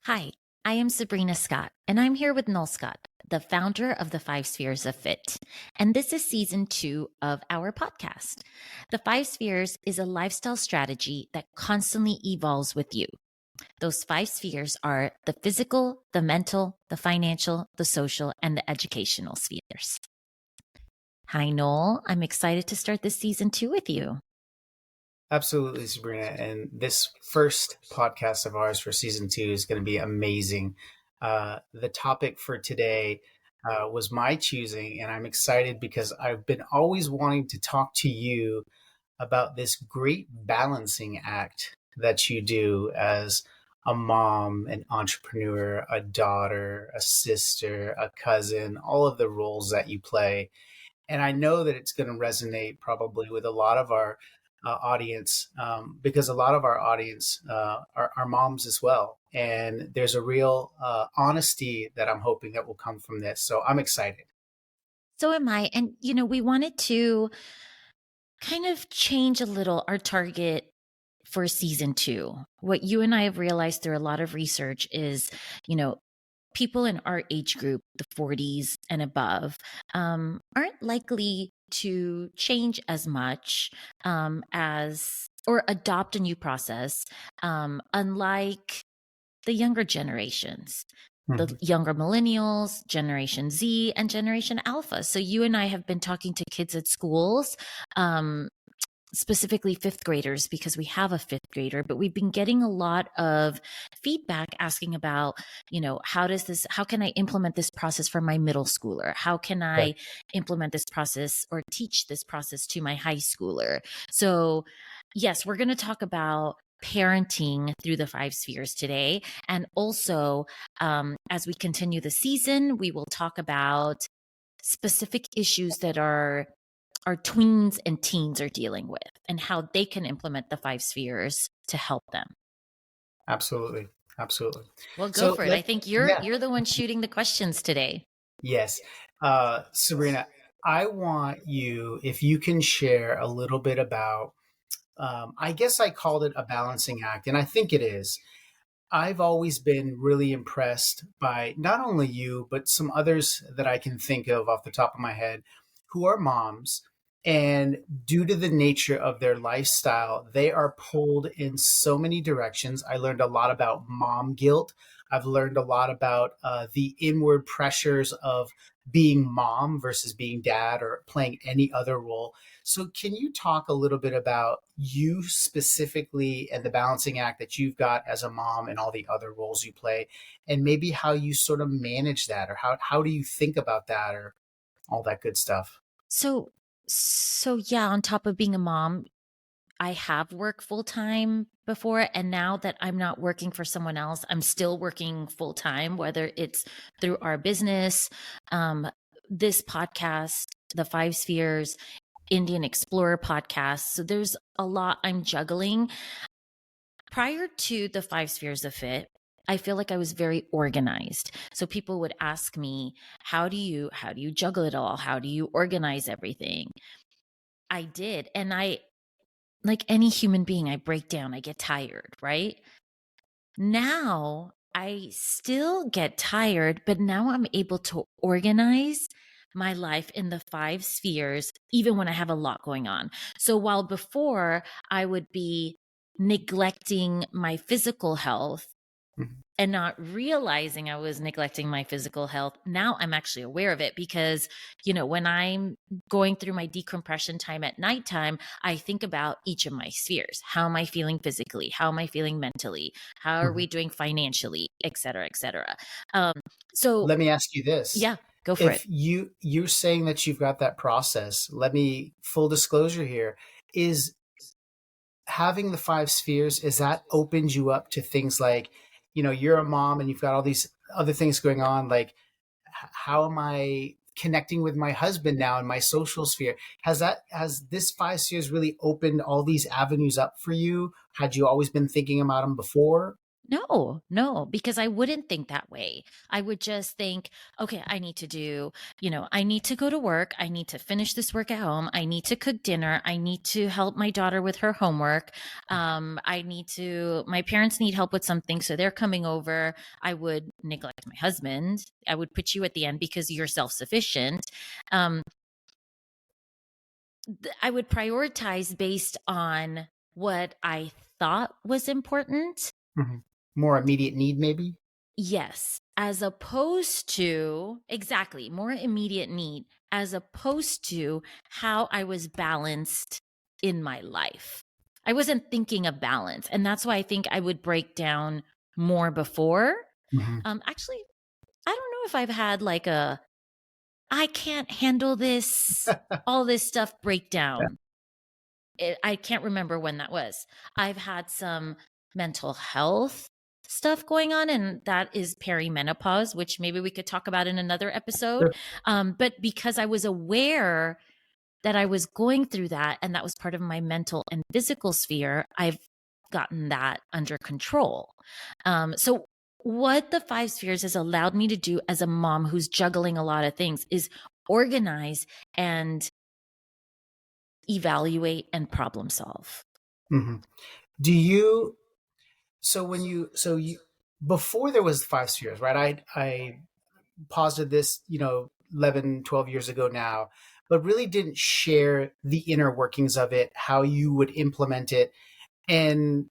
Hi, I am Sabrina Scott, and I'm here with Noel Scott, the founder of the Five Spheres of Fit. And this is season 2 of our podcast. The Five Spheres is a lifestyle strategy that constantly evolves with you. Those five spheres are the physical, the mental, the financial, the social, and the educational spheres. Hi, Noel. I'm excited to start this season 2 with you. Absolutely, Sabrina. And this first podcast of ours for season 2 is going to be amazing. The topic for today was my choosing, and I'm excited because I've been always wanting to talk to you about this great balancing act that you do as a mom, an entrepreneur, a daughter, a sister, a cousin, all of the roles that you play. And I know that it's going to resonate probably with a lot of our audience because a lot of our audience are moms as well. And there's a real honesty that I'm hoping that will come from this. So I'm excited. So am I. And, we wanted to kind of change a little our target for season 2. What you and I have realized through a lot of research is, people in our age group, the 40s and above, aren't likely to change as much as or adopt a new process, unlike the younger generations. The Mhm. younger millennials, Generation Z, and Generation Alpha. So you and I have been talking to kids at schools, specifically fifth graders, because we have a fifth grader, but we've been getting a lot of feedback asking about, how can I implement this process for my middle schooler? How can Right. I implement this process or teach this process to my high schooler? So, yes, we're going to talk about parenting through the five spheres today. And also, as we continue the season, we will talk about specific issues that our tweens and teens are dealing with and how they can implement the five spheres to help them. Absolutely. Absolutely. Well, go So for it. I think you're yeah, you're the one shooting the questions today. yes. Sabrina, I want you, if you can share a little bit about, I guess I called it a balancing act, and I think it is. I've always been really impressed by not only you, but some others that I can think of off the top of my head who are moms. And due to the nature of their lifestyle, they are pulled in so many directions. I learned a lot about mom guilt. I've learned a lot about the inward pressures of being mom versus being dad or playing any other role. So, can you talk a little bit about you specifically and the balancing act that you've got as a mom and all the other roles you play, and maybe how you sort of manage that, or how do you think about that, or all that good stuff? So so yeah, on top of being a mom, I have worked full time before, and now that I'm not working for someone else, I'm still working full time, whether it's through our business, um, this podcast, the Five Spheres, Indian Explorer podcast. So there's a lot I'm juggling. Prior to the Five Spheres of Fit, I feel like I was very organized. So people would ask me, how do you juggle it all? How do you organize everything? I did. And I, like any human being, I break down, I get tired, right? Now I still get tired, but now I'm able to organize my life in the five spheres, even when I have a lot going on. So while before I would be neglecting my physical health Mhm. and not realizing I was neglecting my physical health, now I'm actually aware of it because, when I'm going through my decompression time at nighttime, I think about each of my spheres. How am I feeling physically? How am I feeling mentally? How are Mhm. we doing financially, et cetera, et cetera? Um, so Let me ask you this. yeah, go for it. If you're saying that you've got that process, let me full disclosure here, is having the five spheres, is that opened you up to things like, you're a mom and you've got all these other things going on, like how am I connecting with my husband now in my social sphere? Has this 5 spheres really opened all these avenues up for you? Had you always been thinking about them before? No, no, because I wouldn't think that way. I would just think, okay, I need to go to work. I need to finish this work at home. I need to cook dinner. I need to help my daughter with her homework. My parents need help with something. So they're coming over. I would neglect my husband. I would put you at the end because you're self sufficient. Um, I would prioritize based on what I thought was important. Mhm. More immediate need, maybe? Yes, as opposed to exactly more immediate need, as opposed to how I was balanced in my life. I wasn't thinking of balance. And that's why I think I would break down more before. Mhm. Actually, I don't know if I've had like I can't handle all this stuff Yeah. breakdown. I can't remember when that was. I've had some mental health stuff going on, and that is perimenopause, which maybe we could talk about in another episode. Sure. But because I was aware that I was going through that, and that was part of my mental and physical sphere, I've gotten that under control. So, what the five spheres has allowed me to do as a mom who's juggling a lot of things is organize and evaluate and problem solve. Mhm. Do you so you before there was 5 spheres, right? I posited this, 11, 12 years ago now, but really didn't share the inner workings of it, how you would implement it. And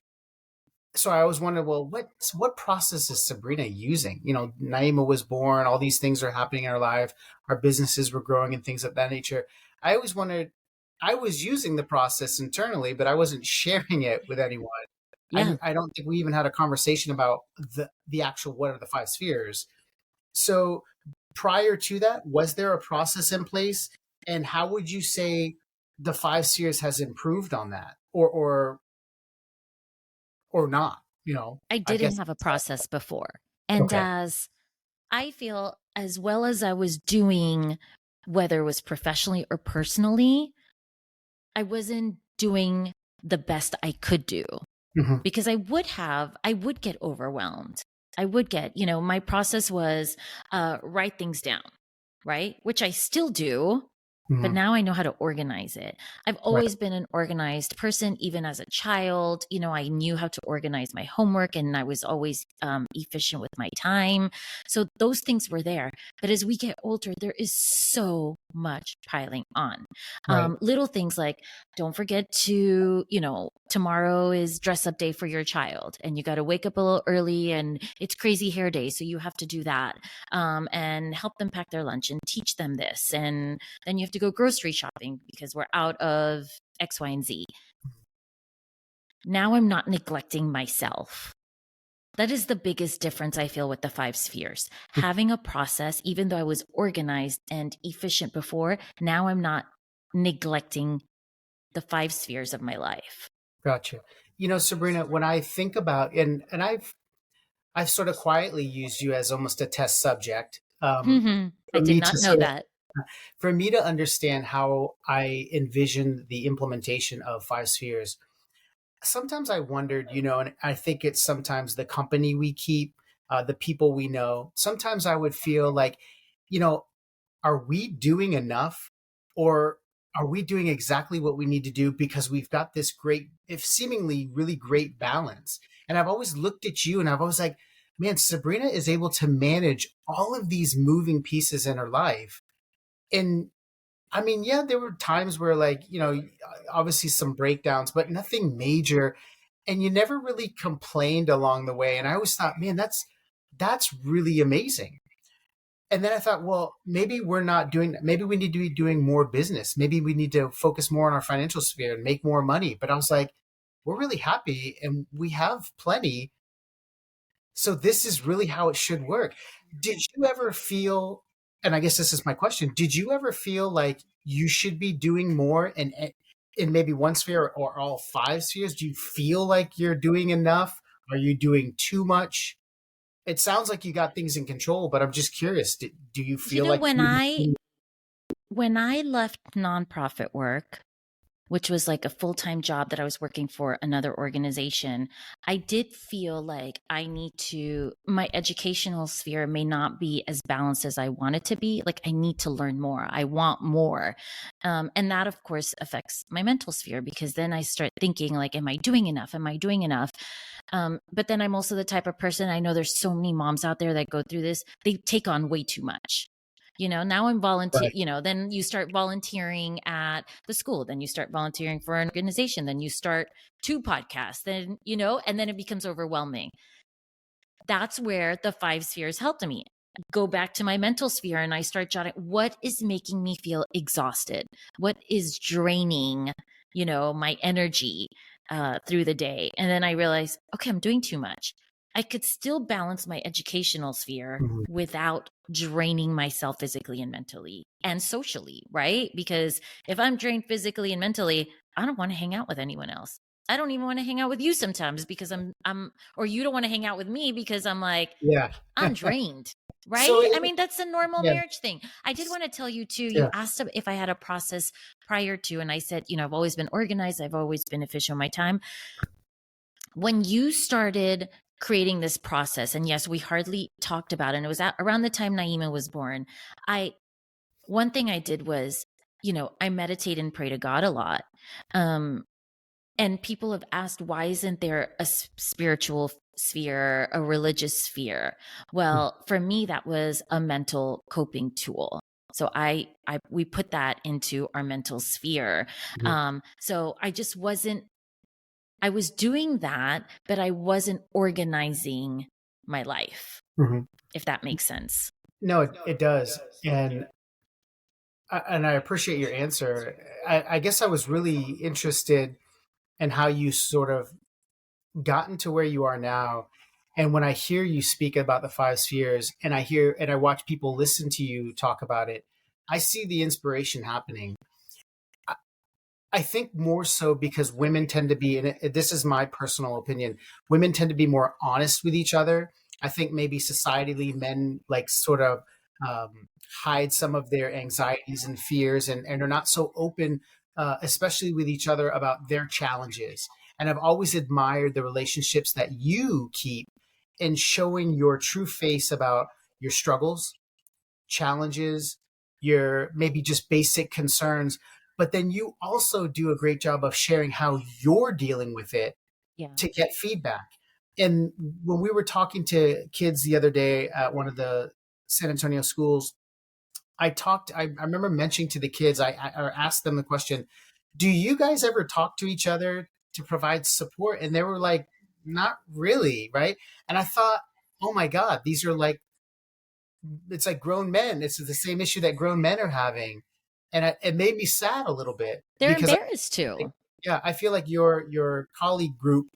so I always wondered, well, what process is Sabrina using? Naima was born, all these things are happening in our life, our businesses were growing and things of that nature. I always wondered, I was using the process internally, but I wasn't sharing it with anyone. Yeah, I don't think we even had a conversation about the actual what are the 5 spheres. So prior to that, was there a process in place? And how would you say the 5 spheres has improved on that, or not? I I didn't guess have a it's process before. And okay. as I feel, as well as I was doing, whether it was professionally or personally, I wasn't doing the best I could do Hmm. because I would get overwhelmed. I would get, my process was write things down, right? Which I still do, but Hmm. now I know how to organize it. I've Right. always been an organized person, even as a child. I knew how to organize my homework and I was always efficient with my time. So those things were there. But as we get older, there is so much piling on. Right. Little things like don't forget to, tomorrow is dress up day for your child and you got to wake up a little early and it's crazy hair day. So you have to do that and help them pack their lunch and teach them this. And then you have to go grocery shopping because we're out of X, Y, and Z. Now I'm not neglecting myself. That is the biggest difference I feel with the five spheres. Having a process, even though I was organized and efficient before, now I'm not neglecting the five spheres of my life. Gotcha. Sabrina, when I think about, and I've sort of quietly used you as almost a test subject, I for did me to not know sort of that. for me to understand how I envision the implementation of 5 spheres. Sometimes I wondered, and I think it's sometimes the company we keep, the people we know. Sometimes I would feel like, you know, are we doing enough, or are we doing exactly what we need to do because we've got this great, if seemingly really great balance? And I've always looked at you and I've always like, man, Sabrina is able to manage all of these moving pieces in her life. And I mean, yeah, there were times where, like, obviously some breakdowns, but nothing major. And you never really complained along the way. And I always thought, man, that's really amazing. And then I thought, well, maybe we're not doing that. Maybe we need to be doing more business. Maybe we need to focus more on our financial sphere and make more money. But I was like, we're really happy and we have plenty. So this is really how it should work. Did you ever feel, and I guess this is my question, did you ever feel like you should be doing more in maybe one sphere or all 5 spheres? Do you feel like you're doing enough? Are you doing too much? It sounds like you got things in control, but I'm just curious. Do you You feel know, like when you? I when I left nonprofit work, which was like a full-time job that I was working for another organization, I did feel like my educational sphere may not be as balanced as I want it to be. Like I need to learn more. I want more. And that of course affects my mental sphere, because then I start thinking like, am I doing enough? Am I doing enough? But then I'm also the type of person, I know there's so many moms out there that go through this. They take on way too much. Now I'm volunteer, Right. then you start volunteering at the school, then you start volunteering for an organization, then you start 2 podcasts, then, and then it becomes overwhelming. That's where the 5 spheres helped me go back to my mental sphere, and I start jotting what is making me feel exhausted, what is draining, my energy through the day. And then I realized, okay, I'm doing too much. I could still balance my educational sphere Mhm. without draining myself physically and mentally and socially, right? Because if I'm drained physically and mentally, I don't want to hang out with anyone else. I don't even want to hang out with you sometimes because or you don't want to hang out with me because I'm like, Yeah. I'm drained, So right? I mean, that's a normal yeah, marriage thing. I did want to tell you too, you yeah. asked if I had a process prior to, and I said, I've always been organized. I've always been efficient with my time. When you started creating this process, and yes, we hardly talked about it, and it was around the time Naima was born. One thing I did was, I meditate and pray to God a lot. Um, and people have asked, why isn't there a spiritual sphere, a religious sphere? Mhm. Well, for me, that was a mental coping tool. So we put that into our mental sphere. Mhm. So I was doing that, but I wasn't organizing my life, Mhm. if that makes sense. No, it does, and I appreciate your answer. I guess I was really interested in how you sort of gotten to where you are now. And when I hear you speak about the 5 spheres, and I watch people listen to you talk about it, I see the inspiration happening. I think more so because women tend to be, and this is my personal opinion, women tend to be more honest with each other. I think maybe societally, men like sort of hide some of their anxieties and fears, and are not so open, especially with each other, about their challenges. And I've always admired the relationships that you keep in showing your true face about your struggles, challenges, your maybe just basic concerns, but then you also do a great job of sharing how you're dealing with it Yeah. to get feedback. And when we were talking to kids the other day at one of the San Antonio schools, I remember mentioning to the kids, I asked them the question, do you guys ever talk to each other to provide support? And they were like, not really, right? And I thought, oh my God, these are like it's like grown men. It's the same issue that grown men are having, and it made me sad a little bit They're because embarrassed think, to. yeah, I feel like your colleague group,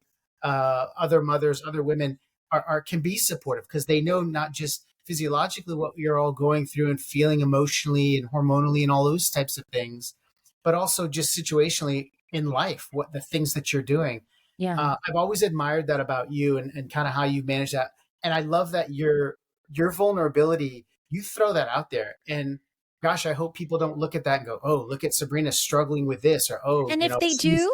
other mothers, other women are can be supportive because they know not just physiologically what you're all going through and feeling emotionally and hormonally and all those types of things, but also just situationally in life, what the things that you're doing. Yeah. I've always admired that about you and kind of how you manage that. And I love that your vulnerability, you throw that out there. And gosh, I hope people don't look at that and go, oh, look at Sabrina struggling with this, or oh, And she's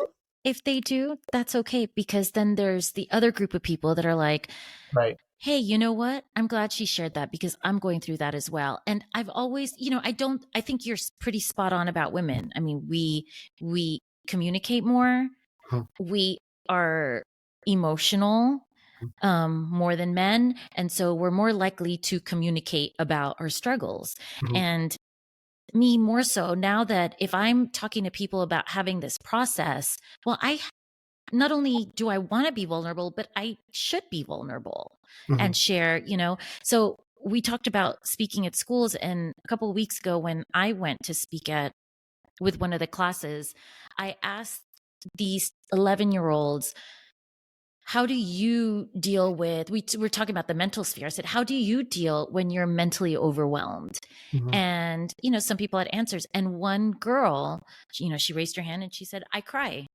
if they do, that's okay, because then there's the other group of people that are like, right. hey, you know what? I'm glad she shared that because I'm going through that as well. And I've always, I think you're pretty spot on about women. I mean, we communicate more. Mhm. We are emotional more than men. And so we're more likely to communicate about our struggles. Mhm. And me more so now that if I'm talking to people about having this process, well, I not only do I want to be vulnerable, but I should be vulnerable Mhm. and share, So we talked about speaking at schools, and a couple of weeks ago when I went to speak at with one of the classes, I asked these 11-year-olds, how do you deal with we're talking about the mental sphere. I said, how do you deal when you're mentally overwhelmed? Mhm. And some people had answers, and one girl, she raised her hand and she said, I cry.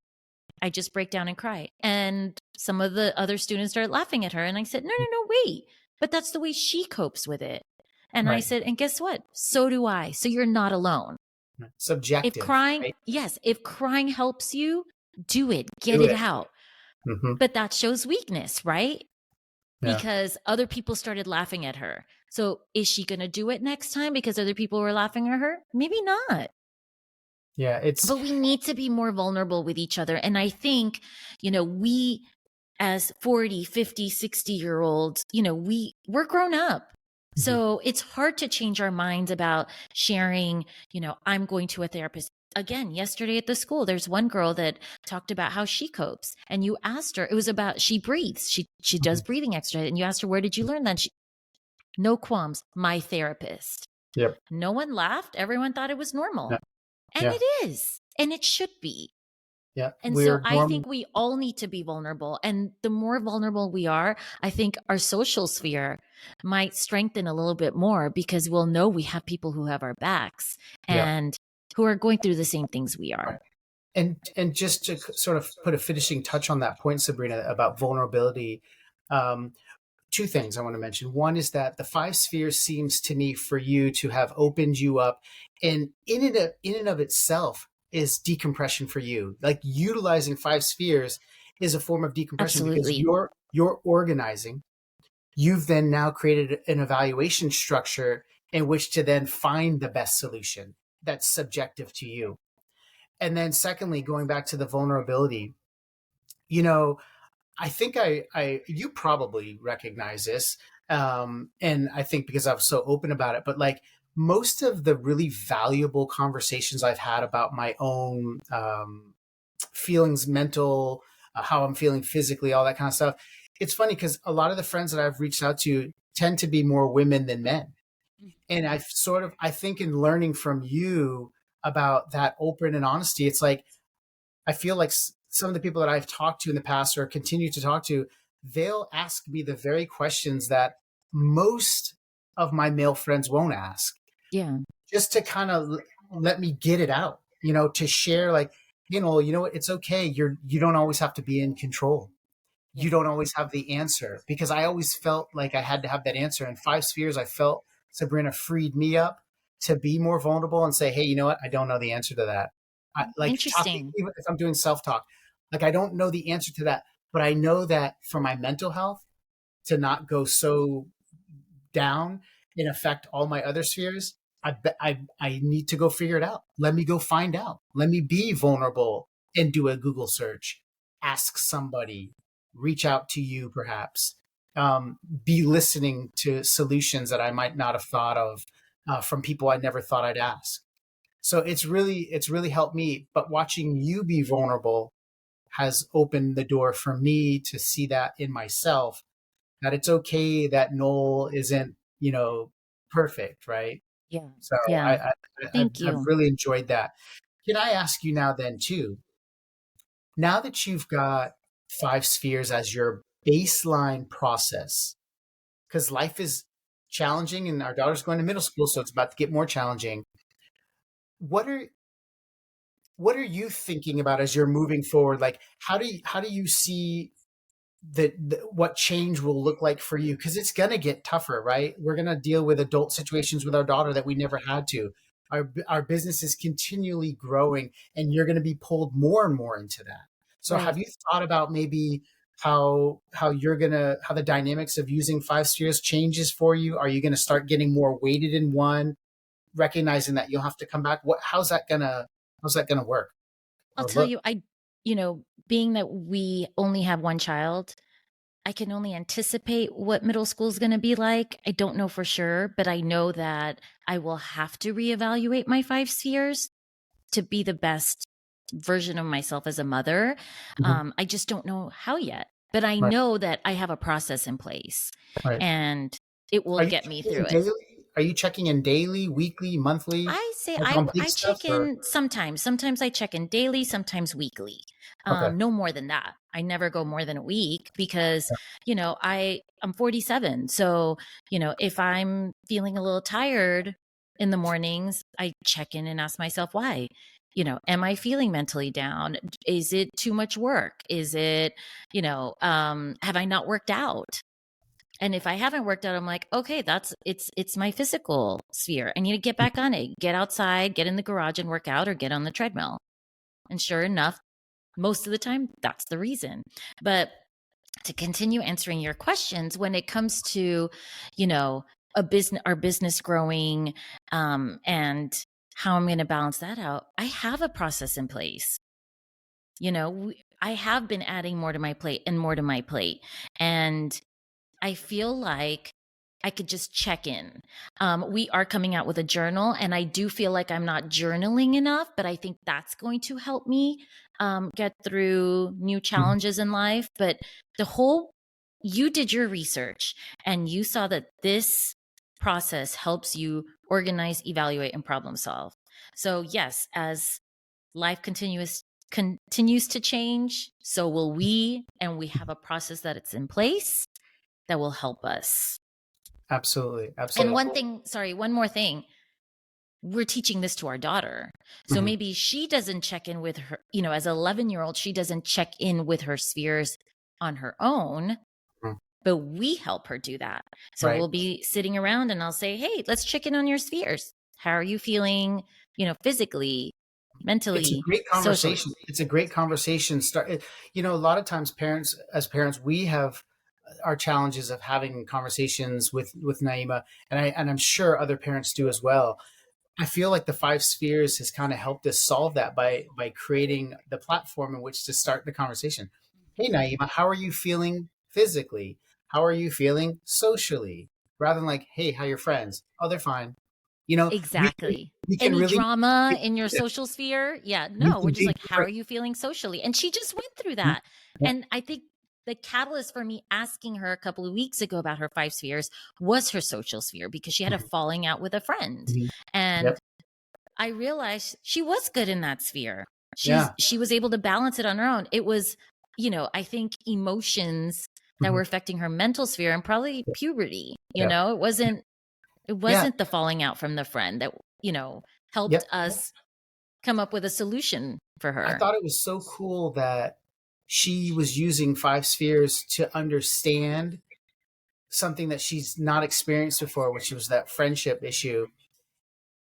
I just break down and cry. And some of the other students started laughing at her. And I said, no, no, no, wait. But that's the way she copes with it. And I Right. said, and guess what? So do I. So you're not alone. If Subjective, crying, right? yes, if crying helps you, do it, get Do it it. out. Hmm. But that shows weakness, right? Yeah. Because other people started laughing at her. So is she going to do it next time because other people were laughing at her? Maybe not. Yeah. It's, But we need to be more vulnerable with each other. And I think, we as 40, 50, 60-year olds, we're grown up. mhm, So it's hard to change our minds about sharing, I'm going to a therapist. Again, yesterday at the school, there's one girl that talked about how she copes. And you asked her, it was about she breathes. She does mhm. breathing exercise. And you asked her, where did you learn that? No qualms, my therapist. Yep. No one laughed. Everyone thought it was Yeah. normal. And Yeah. it is. And it should be. Yeah. And so We're I normal. think we all need to be vulnerable. And the more vulnerable we are, I think our social sphere might strengthen a little bit more because we'll know we have people who have our backs Yeah. and who are going through the same things we are. Right. And just to sort of put a finishing touch on that point, Sabrina, about vulnerability, um, two things I want to mention. One is that the five spheres seems to me for you to have opened you up, and in and of itself is decompression for you. Like utilizing five spheres is a form of decompression because Absolutely. you're organizing. You've then now created an evaluation structure in which to then find the best solution that's subjective to you. And then secondly, going back to the vulnerability, you know, I think you probably recognize this, and I think because I was so open about it. But like most of the really valuable conversations I've had about my own feelings, mental, how I'm feeling physically, all that kind of stuff. It's funny because a lot of the friends that I've reached out to tend to be more women than men, and I think in learning from you about that open and honesty, it's like I feel like some of the people that I've talked to in the past or continue to talk to, they'll ask me the very questions that most of my male friends won't ask, Yeah. just to kind of let me get it out, to share like, what, it's okay. You don't always have to be in control. Yeah. You don't always have the answer because I always felt like I had to have that answer. And five spheres, I felt Sabrina freed me up to be more vulnerable and say, hey, you know what? I don't know the answer to that. Like talking, Interesting. even if I'm doing self talk, like I don't know the answer to that, but I know that for my mental health to not go so down and affect all my other spheres, I need to go figure it out. Let me go find out. Let me be vulnerable and do a Google search. Ask somebody. Reach out to you, perhaps. Be listening to solutions that I might not have thought of from people I never thought I'd ask. So it's really helped me. But watching you be vulnerable has opened the door for me to see that in myself, that it's okay that Noel isn't, perfect, right? Yeah. So I, Yeah. I I've, Thank I've you. really enjoyed that. Can I ask you now then too? Now that you've got five spheres as your baseline process, because life is challenging and our daughter's going to middle school, so it's about to get more challenging. What are what are you thinking about as you're moving forward? Like how do you see what change will look like for you, because it's going to get tougher, right? We're going to deal with adult situations with our daughter that we never had to. Our business is continually growing and you're going to be pulled more and more into that. So have Right. you thought about maybe how the dynamics of using five spheres changes for you? Are you going to start getting more weighted in one, recognizing that you'll have to come back? How's that gonna work I'll or tell look? you, being that we only have one child, I can only anticipate what middle school is going to be like. I don't know for sure, but I know that I will have to reevaluate my five spheres to be the best version of myself as a mother. Mhm. I just don't know how yet, but I Right. know that I have a process in place Right. and it will Are you get me checking in through it. daily? Are you checking in daily, weekly, monthly, I say like I on big I stuff check or? in sometimes. Sometimes I check in daily, sometimes weekly. Okay. No more than that. I never go more than a week because, Yeah. I'm 47. So, if I'm feeling a little tired in the mornings, I check in and ask myself why. Am I feeling mentally down? Is it too much work? Is it, have I not worked out? And if I haven't worked out, I'm like, okay, it's my physical sphere. I need to get back on it, get outside, get in the garage and work out, or get on the treadmill. And sure enough, most of the time, that's the reason. But to continue answering your questions, when it comes to, you know, our business growing, and how I'm going to balance that out, I have a process in place. I have been adding more to my plate and more to my plate. And I feel like I could just check in. We are coming out with a journal, and I do feel like I'm not journaling enough, but I think that's going to help me get through new Mhm. challenges in life. But the whole, you did your research and you saw that this process helps you organize, evaluate, and problem solve. So, yes, as life continues to change, so will we, and we have a process that it's in place that will help us. Absolutely, And absolutely. one thing, sorry, one more thing. We're teaching this to our daughter. So Mhm, maybe she doesn't check in with her, as an 11-year-old, she doesn't check in with her spheres on her own, mhm. but we help her do that. So Right. we'll be sitting around and I'll say, hey, let's check in on your spheres. How are you feeling, physically, It's a mentally, great socially? conversation. It's a great conversation. A lot of times, as parents, we have our challenges of having conversations with Naima, and I'm sure other parents do as well. I feel like the five spheres has kind of helped us solve that by creating the platform in which to start the conversation. Hey, Naima, how are you feeling physically? How are you feeling socially? Rather than like, hey, how are your friends? Oh, they're fine. We can Exactly. we can Any really drama in your social sphere? Yeah, we no, we're can just dig like, how deeper. are you feeling socially? And she just went through Mhm. that. Yeah. And I think the catalyst for me asking her a couple of weeks ago about her five spheres was her social sphere, because she had a Mhm. falling out with a friend. Mhm. And Yep. I realized she was good in that sphere. Yeah. She was able to balance it on her own. It was, I think emotions that Mhm. were affecting her mental sphere and probably puberty. Yep. It Yeah. wasn't the falling out from the friend that, helped Yep. us come up with a solution for I her. thought it was so cool that she was using five spheres to understand something that she's not experienced before, which was that friendship issue.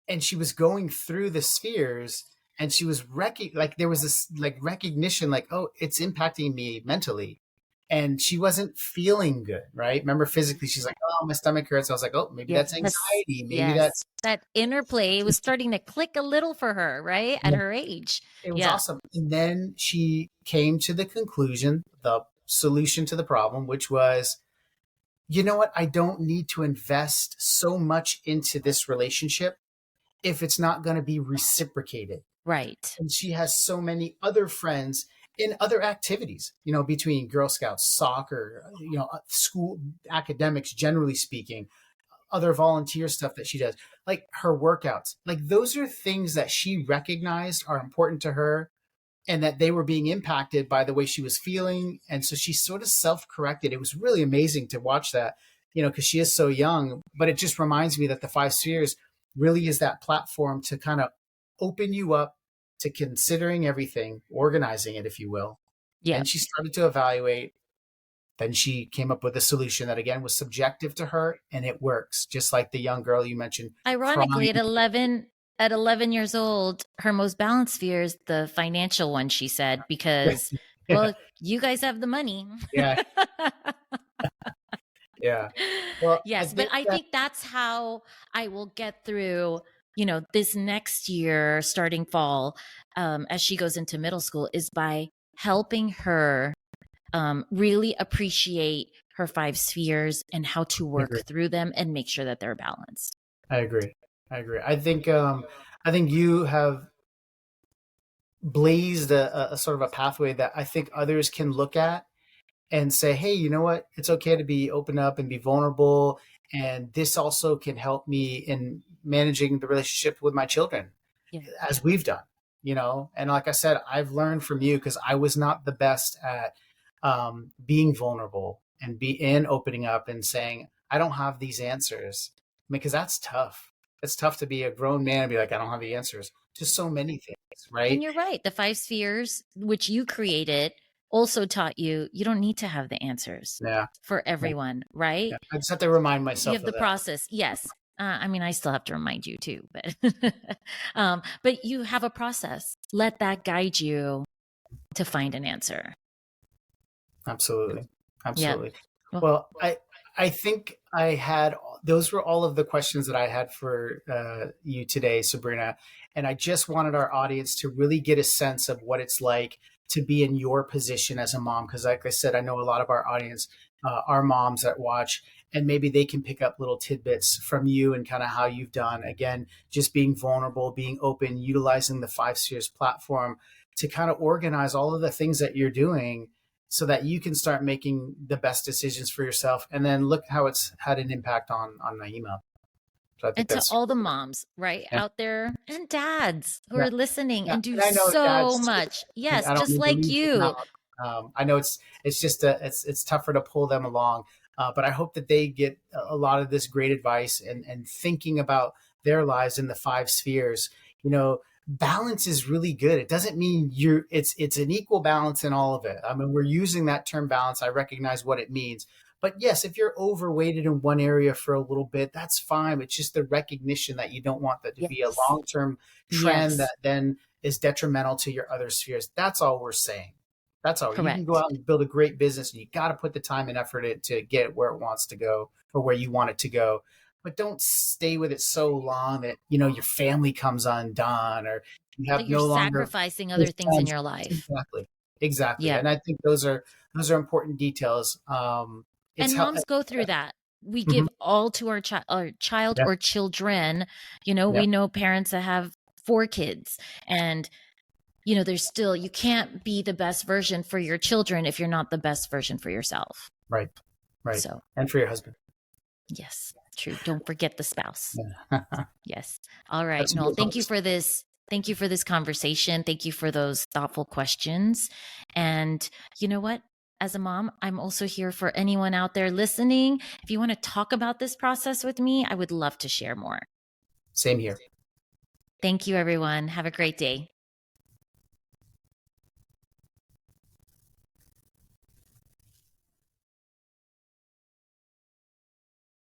And she was going through the spheres, and she was like there was this like recognition, like, oh, it's impacting me mentally. And she wasn't feeling good, right? Remember, physically, she's like, oh, my stomach hurts. I was like, oh, maybe that's Yes. anxiety. Maybe Yes. that's That interplay was starting to click a little for her, right? At yeah, her age. it was Yeah. awesome. And then she came to the conclusion, the solution to the problem, which was, you know what? I don't need to invest so much into this relationship if it's not going to be reciprocated. Right. And she has so many other friends in other activities, between Girl Scouts, soccer, school academics, generally speaking, other volunteer stuff that she does, like her workouts. Like those are things that she recognized are important to her, and that they were being impacted by the way she was feeling. And so she sort of self corrected. It was really amazing to watch that, because she is so young. But it just reminds me that the five spheres really is that platform to kind of open you up to considering everything, organizing it, if you will. Then Yep. she started to evaluate. Then she came up with a solution that, again, was subjective to her, and it works. Just like the young girl you mentioned, Ironically, crying. at 11 years old, her most balanced fear is the financial one, she said, because, Yeah, well, you guys have the money. yeah, yeah. Well, I Yes, but think I that think that's how I will get through, this next year, starting fall, as she goes into middle school, is by helping her really appreciate her five spheres and how to I work agree. through them and make sure that they're balanced. I agree. I agree. I think you have blazed a sort of a pathway that I think others can look at and say, hey, you know what? It's okay to be open up and be vulnerable. And this also can help me in managing the relationship with my children, Yeah. as we've done. And like I said, I've learned from you, because I was not the best at being vulnerable and be in opening up and saying, I don't have these answers. I mean, because that's tough. It's tough to be a grown man and be like, I don't have the answers to so many things, And right? you're right. The five spheres, which you created, also taught you you don't need to have the answers Yeah. for Yeah. everyone, right? Yeah. I just have to remind You myself have of the that. process. Yes. I mean, I still have to remind you too, but but you have a process. Let that guide you to find an answer. Absolutely. Yep. Absolutely. Well, Well, I think I had those were all of the questions that I had for you today, Sabrina. And I just wanted our audience to really get a sense of what it's like to be in your position as a mom. Because, like I said, I know a lot of our audience are moms that watch, and maybe they can pick up little tidbits from you and kind of how you've done. Again, just being vulnerable, being open, utilizing the Five Spheres platform to kind of organize all of the things that you're doing so that you can start making the best decisions for yourself. And then look how it's had an impact on my email. So I think and to that's all the moms, right, yeah, out there and dads who yeah, are listening yeah. and do And I know so dads too. much. Yes, I don't just mean to like leave them you. out. I know it's just it's tougher to pull them along, but I hope that they get a lot of this great advice and thinking about their lives in the five spheres. You know, balance is really good. It doesn't mean you're it's an equal balance in all of it. I mean, we're using that term balance. I recognize what it means. But yes, if you're overweighted in one area for a little bit, that's fine. It's just the recognition that you don't want that to be a Yes. long term trend Yes. that then is detrimental to your other spheres. That's all we're saying. That's all. You can go Correct. out and build a great business, and you got to put the time and effort in to get it where it wants to go or where you want it to go. But don't stay with it so long that your family comes undone or you That have you're no longer sacrificing other close things in friends. your life. Exactly, exactly. Yep. And I think those are important details. It's And how. moms go through that. We Mhm. give all to our child Yeah, or children. yeah, We know parents that have 4 kids, and there's still, you can't be the best version for your children if you're not the best version for yourself. right, right. So, And for your husband. yes, true. Don't forget the spouse. Yeah. Yes. All right, That's a Noel, good thank you focus. for this. Thank you for this conversation. Thank you for those thoughtful questions. And you know what? As a mom, I'm also here for anyone out there listening. If you want to talk about this process with me, I would love to share more. Same here. Thank you, everyone. Have a great day.